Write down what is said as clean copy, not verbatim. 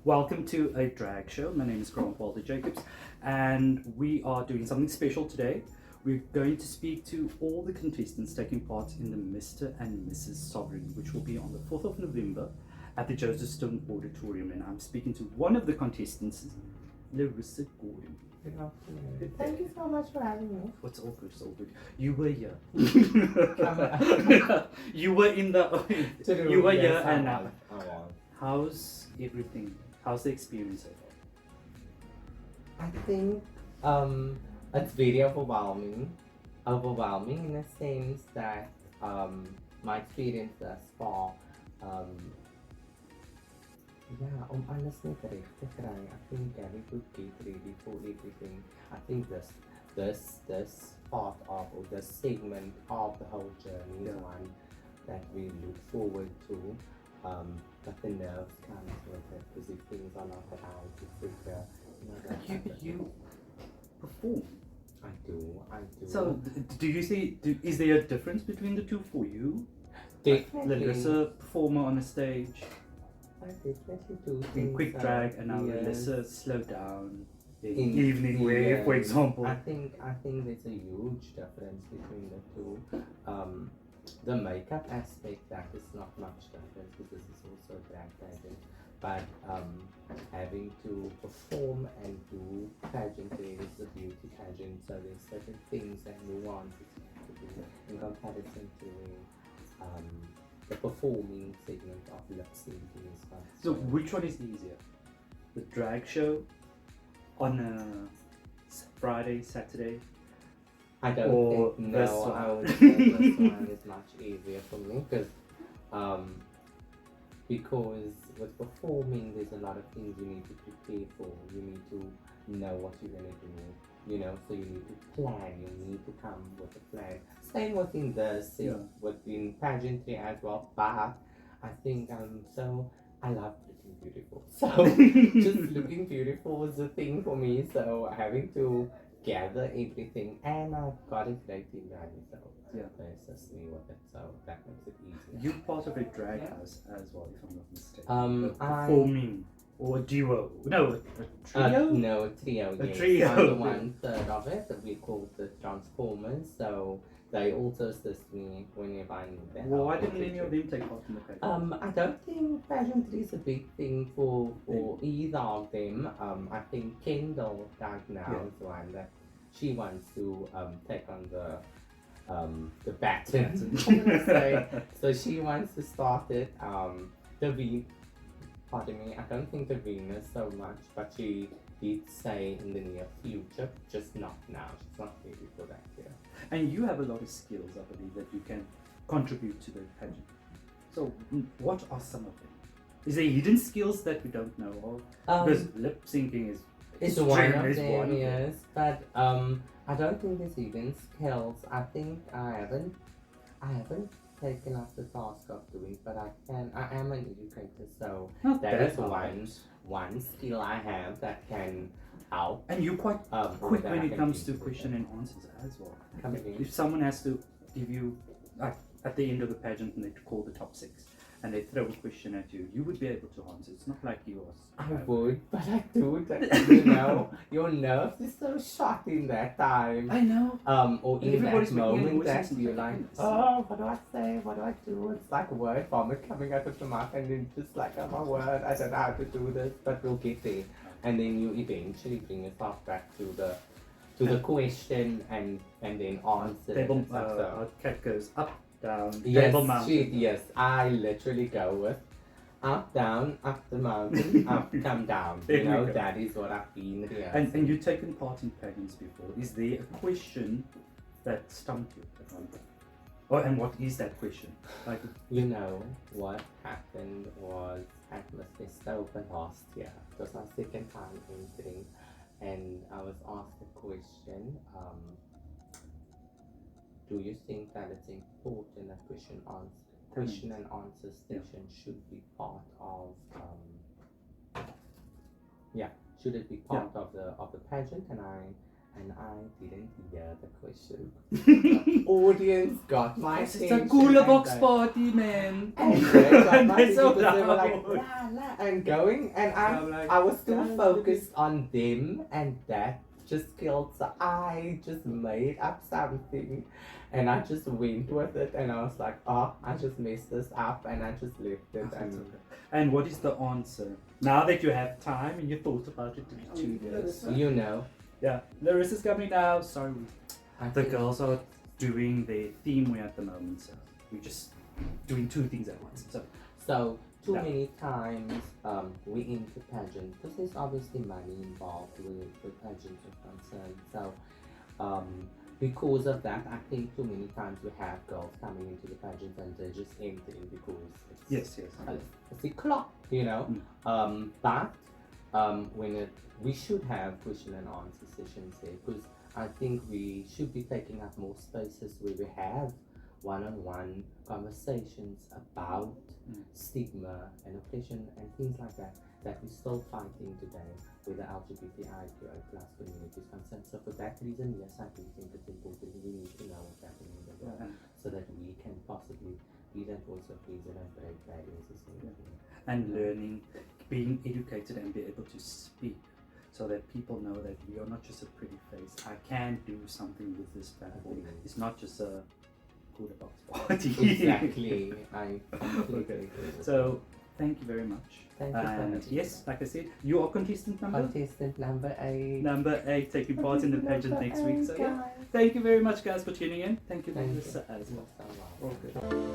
Welcome to a drag show. My name is Grant Walter Jacobs, and we are doing something special today. We're going to speak to all the contestants taking part in the Mr. and Mrs. Sovereign, which will be on the 4th of November at the Joseph Stone Auditorium. And I'm speaking to one of the contestants, Larissa Gordon. Good afternoon. Thank you so much for having me. Oh, it's all good, it's all good. You were here. Come You were in the. You were here, and now. I was. How's everything? How's the experience so far? I think it's very overwhelming. Overwhelming in a sense that my experience thus far, alles net reg te kry. I think every good get ready for everything. I think this part of or this segment of the whole journey is one that we look forward to. But the nerves comes with it because if things are not allowed to figure, You perform. I do. So, do you see? Is there a difference between the two for you? Definitely. Larissa, performer on a stage I definitely do. in quick think drag, so. and now Yes. Larissa slow down in In evening wear, for yes. example. I think there's a huge difference between the two. The makeup aspect, that is not much difference because this is also a drag pageant. But having to perform and do pageantry is a beauty pageant, so there's certain things and nuances you have to do in comparison to the performing segment of lip syncing and stuff. So, which one is easier? The drag show on a Friday, Saturday? I don't Or think this no. one? I would say this one is much easier for me because with performing, there's a lot of things you need to prepare for. You need to know what you're gonna do. So you need to plan. You need to come with a plan. Same within this, within pageantry as well. But I think I love looking beautiful. So just looking beautiful is a thing for me. So having to gather everything, and I've got a great team behind me, so they assist me with it, so that makes it easier. You're part of a drag house as well, if I'm not mistaken. Performing or a duo? No, a trio. No, a trio. A Yes. trio. I'm the 1/3 of it that we call the Transformers, so they also assist me whenever I need that. Well, why didn't any of them take part in the pageant? I don't think pageantry is a big thing for either of them. I think Kendall right now is one that she wants to take on the baton. I'm gonna say. So she wants to start it. Pardon me, I don't think the Venus so much, but she did say in the near future, just not now. She's not ready for that yet. And you have a lot of skills, I believe, that you can contribute to the pageant. So, what are some of them? Is there hidden skills that we don't know of? Because lip syncing is one of them, yes. But I don't think there's hidden skills. I think I haven't taken up the task of doing, but I am an educator, so that is one skill I have that can help. And you're quite quick when it comes to question and answers as well. If someone has to give you, like at the end of the pageant, and they call the top 6, and they throw a question at you, you would be able to answer. It's not like yours. I would, but I do. Your nerves is so shot in that time. I know. Or in that moment that you're like, oh, what do I say? What do I do? It's like a word vomit coming out of the mouth, and then just like, oh my word, I don't know how to do this, but we'll get there. And then you eventually bring yourself back to the question and then answer. Our cat goes up, down, yes, table mountain. Yes, I literally go with up the mountain, up, come down. That is what I've been here. And you've taken part in pageants before. Is there a question that stumped you at one point? Oh, and what is that question? Like, what happened was at Mr. Stover last year. It was my second time entering, and I was asked a question. Do you think that it's important that question and answer session should be part of should it be part of the pageant? And I and I didn't hear the question. The audience got my It's attention. a cooler and box they- party, man. And they got my They're so attention because they were like, loud. la, la, and going, and I'm like, I was still "Guys, focused on them, and that just killed. So I just made up something, and I just went with it, and I was like, oh, I just messed this up, and I just left it. And what is the answer? Now that you have time and you thought about it in 2 years. You know, Yeah, Larissa's coming now. Sorry, I the think- girls are doing their theme wear at the moment, so we're just doing 2 things at once. So So Yeah. many times we into pageants because there's obviously money involved with pageants are concerned. So because of that, I think too many times we have girls coming into the pageants and they're just entering because it's yes. it's a clock, you know. But we should have question and answer sessions there because I think we should be taking up more spaces where we have one-on-one conversations about stigma and oppression and things like that we're still fighting today with the LGBTIQA plus community is concerned. So for that reason, yes, I do think it's important. We need to know what's happening in the world so that we can possibly be that voice of reason and break barriers as well. And learning, being educated and be able to speak so that people know that we are not just a pretty face. I can do something with this platform. It's not just a cooler box party. Exactly. I completely Okay. agree with So thank you very much. Thank you for And having yes, like I said, you are contestant you. number Contestant number 8. number 8, taking part in the pageant Number next week. So 8, yeah, guys. thank you very much, guys, for tuning in. Thank you, Thank you. Larissa, as well. So well. All good.